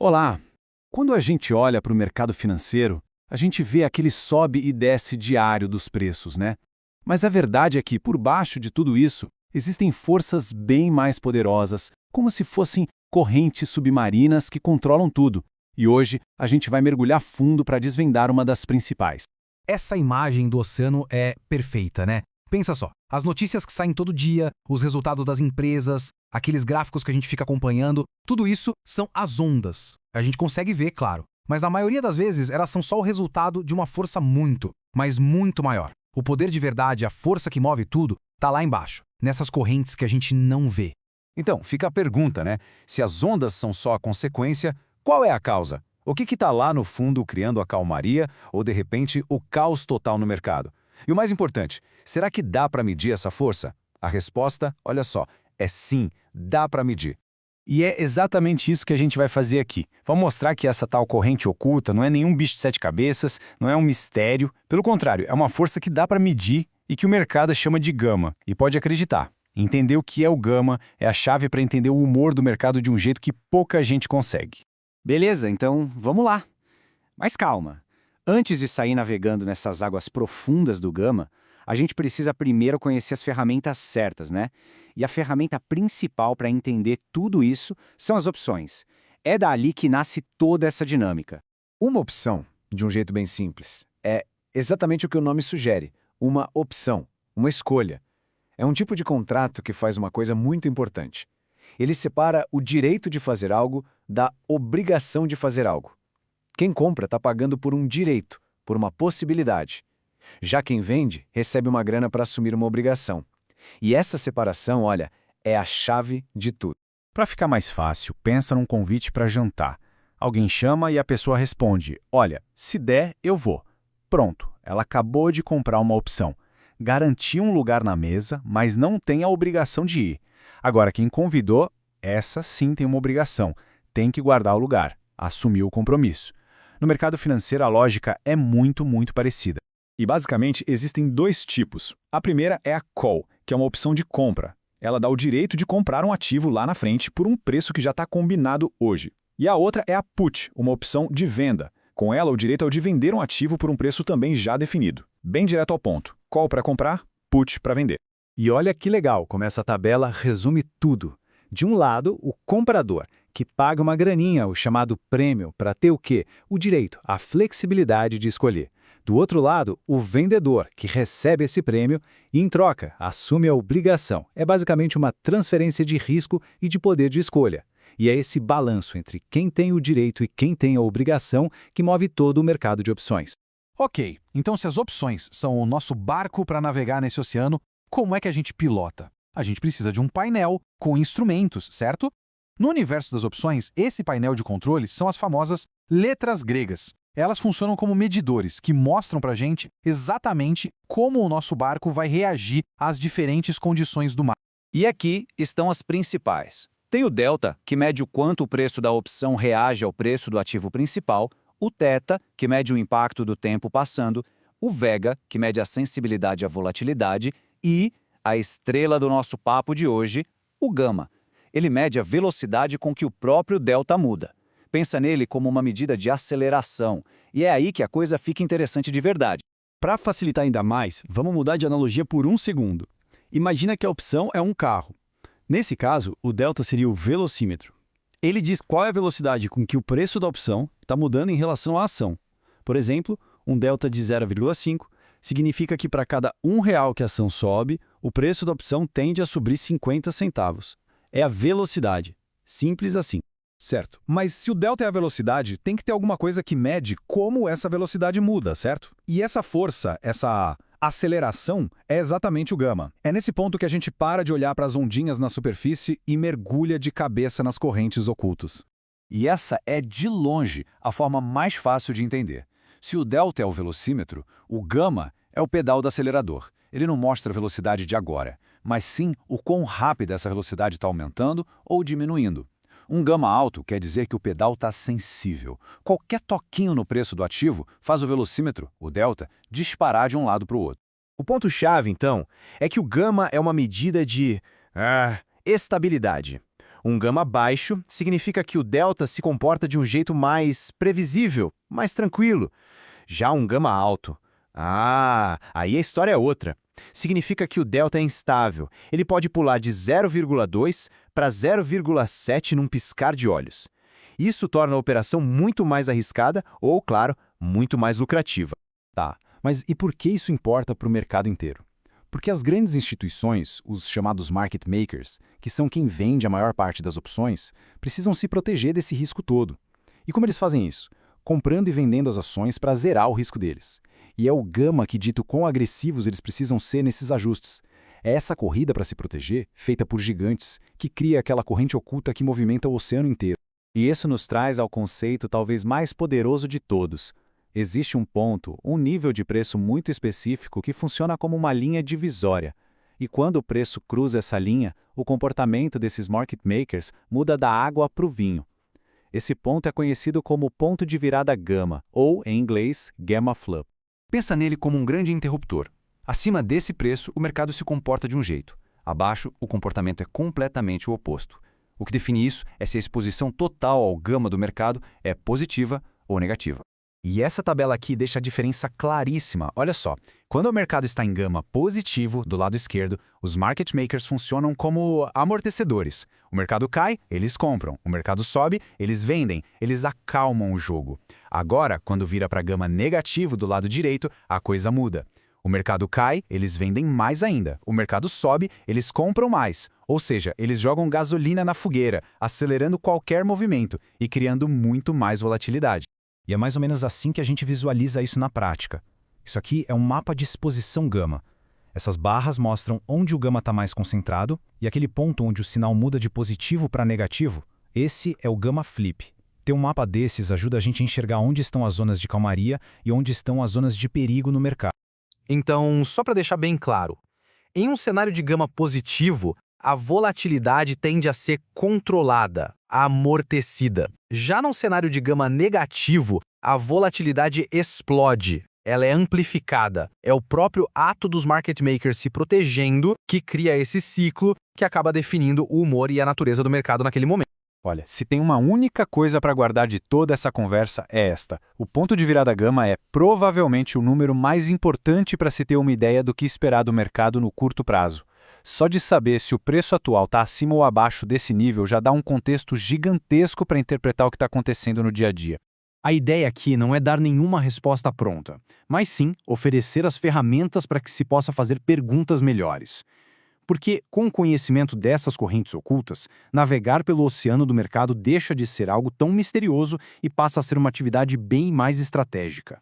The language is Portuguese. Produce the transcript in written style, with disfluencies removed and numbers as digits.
Olá! Quando a gente olha para o mercado financeiro, a gente vê aquele sobe e desce diário dos preços, né? Mas a verdade é que, por baixo de tudo isso, existem forças bem mais poderosas, como se fossem correntes submarinas que controlam tudo. E hoje a gente vai mergulhar fundo para desvendar uma das principais. Essa imagem do oceano é perfeita, né? Pensa só, as notícias que saem todo dia, os resultados das empresas, aqueles gráficos que a gente fica acompanhando, tudo isso são as ondas. A gente consegue ver, claro, mas na maioria das vezes elas são só o resultado de uma força muito, mas muito maior. O poder de verdade, a força que move tudo, tá lá embaixo, nessas correntes que a gente não vê. Então, fica a pergunta, né? Se as ondas são só a consequência, qual é a causa? O que está lá no fundo criando a calmaria ou, de repente, o caos total no mercado? E o mais importante, será que dá para medir essa força? A resposta, olha só, é sim, dá para medir. E é exatamente isso que a gente vai fazer aqui. Vamos mostrar que essa tal corrente oculta não é nenhum bicho de sete cabeças, não é um mistério. Pelo contrário, é uma força que dá para medir e que o mercado chama de gama. E pode acreditar. Entender o que é o gama é a chave para entender o humor do mercado de um jeito que pouca gente consegue. Beleza, então vamos lá. Mas calma. Antes de sair navegando nessas águas profundas do Gama, a gente precisa primeiro conhecer as ferramentas certas, né? E a ferramenta principal para entender tudo isso são as opções. É dali que nasce toda essa dinâmica. Uma opção, de um jeito bem simples, é exatamente o que o nome sugere, uma opção, uma escolha. É um tipo de contrato que faz uma coisa muito importante. Ele separa o direito de fazer algo da obrigação de fazer algo. Quem compra está pagando por um direito, por uma possibilidade. Já quem vende recebe uma grana para assumir uma obrigação. E essa separação, olha, é a chave de tudo. Para ficar mais fácil, pensa num convite para jantar. Alguém chama e a pessoa responde: olha, se der, eu vou. Pronto, ela acabou de comprar uma opção. Garantiu um lugar na mesa, mas não tem a obrigação de ir. Agora, quem convidou, essa sim tem uma obrigação. Tem que guardar o lugar, assumir o compromisso. No mercado financeiro, a lógica é muito parecida. E basicamente existem dois tipos. A primeira é a call, que é uma opção de compra. Ela dá o direito de comprar um ativo lá na frente por um preço que já está combinado hoje. E a outra é a put, uma opção de venda. Com ela, o direito é o de vender um ativo por um preço também já definido. Bem direto ao ponto. Call para comprar, put para vender. E olha que legal como essa tabela resume tudo. De um lado, o comprador, que paga uma graninha, o chamado prêmio, para ter o quê? O direito, a flexibilidade de escolher. Do outro lado, o vendedor, que recebe esse prêmio e, em troca, assume a obrigação. É basicamente uma transferência de risco e de poder de escolha. E é esse balanço entre quem tem o direito e quem tem a obrigação que move todo o mercado de opções. Ok, então se as opções são o nosso barco para navegar nesse oceano, como é que a gente pilota? A gente precisa de um painel com instrumentos, certo? No universo das opções, esse painel de controle são as famosas letras gregas. Elas funcionam como medidores que mostram para a gente exatamente como o nosso barco vai reagir às diferentes condições do mar. E aqui estão as principais. Tem o delta, que mede o quanto o preço da opção reage ao preço do ativo principal, o θ, que mede o impacto do tempo passando, o vega, que mede a sensibilidade à volatilidade, e a estrela do nosso papo de hoje, o gama. Ele mede a velocidade com que o próprio delta muda. Pensa nele como uma medida de aceleração, e é aí que a coisa fica interessante de verdade. Para facilitar ainda mais, vamos mudar de analogia por um segundo. Imagina que a opção é um carro. Nesse caso, o delta seria o velocímetro. Ele diz qual é a velocidade com que o preço da opção está mudando em relação à ação. Por exemplo, um delta de 0,5 significa que para cada R$ 1 que a ação sobe, o preço da opção tende a subir 50 centavos. É a velocidade. Simples assim. Certo, mas se o delta é a velocidade, tem que ter alguma coisa que mede como essa velocidade muda, certo? E essa força, essa aceleração, é exatamente o gama. É nesse ponto que a gente para de olhar para as ondinhas na superfície e mergulha de cabeça nas correntes ocultas. E essa é, de longe, a forma mais fácil de entender. Se o delta é o velocímetro, o gama é o pedal do acelerador. Ele não mostra a velocidade de agora, mas sim o quão rápida essa velocidade está aumentando ou diminuindo. Um gama alto quer dizer que o pedal está sensível. Qualquer toquinho no preço do ativo faz o velocímetro, o delta, disparar de um lado para o outro. O ponto-chave, então, é que o gama é uma medida de estabilidade. Um gama baixo significa que o delta se comporta de um jeito mais previsível, mais tranquilo. Já um gama alto, aí a história é outra. Significa que o delta é instável. Ele pode pular de 0,2 para 0,7 num piscar de olhos. Isso torna a operação muito mais arriscada ou, claro, muito mais lucrativa. Tá, mas e por que isso importa para o mercado inteiro? Porque as grandes instituições, os chamados market makers, que são quem vende a maior parte das opções, precisam se proteger desse risco todo. E como eles fazem isso? Comprando e vendendo as ações para zerar o risco deles. E é o gama que dita o quão agressivos eles precisam ser nesses ajustes. É essa corrida para se proteger, feita por gigantes, que cria aquela corrente oculta que movimenta o oceano inteiro. E isso nos traz ao conceito talvez mais poderoso de todos. Existe um ponto, um nível de preço muito específico que funciona como uma linha divisória. E quando o preço cruza essa linha, o comportamento desses market makers muda da água para o vinho. Esse ponto é conhecido como ponto de virada gama, ou, em inglês, gamma flip. Pensa nele como um grande interruptor. Acima desse preço, o mercado se comporta de um jeito. Abaixo, o comportamento é completamente o oposto. O que define isso é se a exposição total ao gama do mercado é positiva ou negativa. E essa tabela aqui deixa a diferença claríssima. Olha só, quando o mercado está em gama positivo, do lado esquerdo, os market makers funcionam como amortecedores. O mercado cai, eles compram. O mercado sobe, eles vendem. Eles acalmam o jogo. Agora, quando vira para gama negativo do lado direito, a coisa muda. O mercado cai, eles vendem mais ainda. O mercado sobe, eles compram mais. Ou seja, eles jogam gasolina na fogueira, acelerando qualquer movimento e criando muito mais volatilidade. E é mais ou menos assim que a gente visualiza isso na prática. Isso aqui é um mapa de exposição gama. Essas barras mostram onde o gama está mais concentrado e aquele ponto onde o sinal muda de positivo para negativo, esse é o gama flip. Ter um mapa desses ajuda a gente a enxergar onde estão as zonas de calmaria e onde estão as zonas de perigo no mercado. Então, só para deixar bem claro, em um cenário de gama positivo, a volatilidade tende a ser controlada, amortecida. Já num cenário de gama negativo, a volatilidade explode, ela é amplificada. É o próprio ato dos market makers se protegendo que cria esse ciclo que acaba definindo o humor e a natureza do mercado naquele momento. Olha, se tem uma única coisa para guardar de toda essa conversa é esta. O ponto de virada gama é provavelmente o número mais importante para se ter uma ideia do que esperar do mercado no curto prazo. Só de saber se o preço atual está acima ou abaixo desse nível já dá um contexto gigantesco para interpretar o que está acontecendo no dia a dia. A ideia aqui não é dar nenhuma resposta pronta, mas sim oferecer as ferramentas para que se possa fazer perguntas melhores. Porque, com o conhecimento dessas correntes ocultas, navegar pelo oceano do mercado deixa de ser algo tão misterioso e passa a ser uma atividade bem mais estratégica.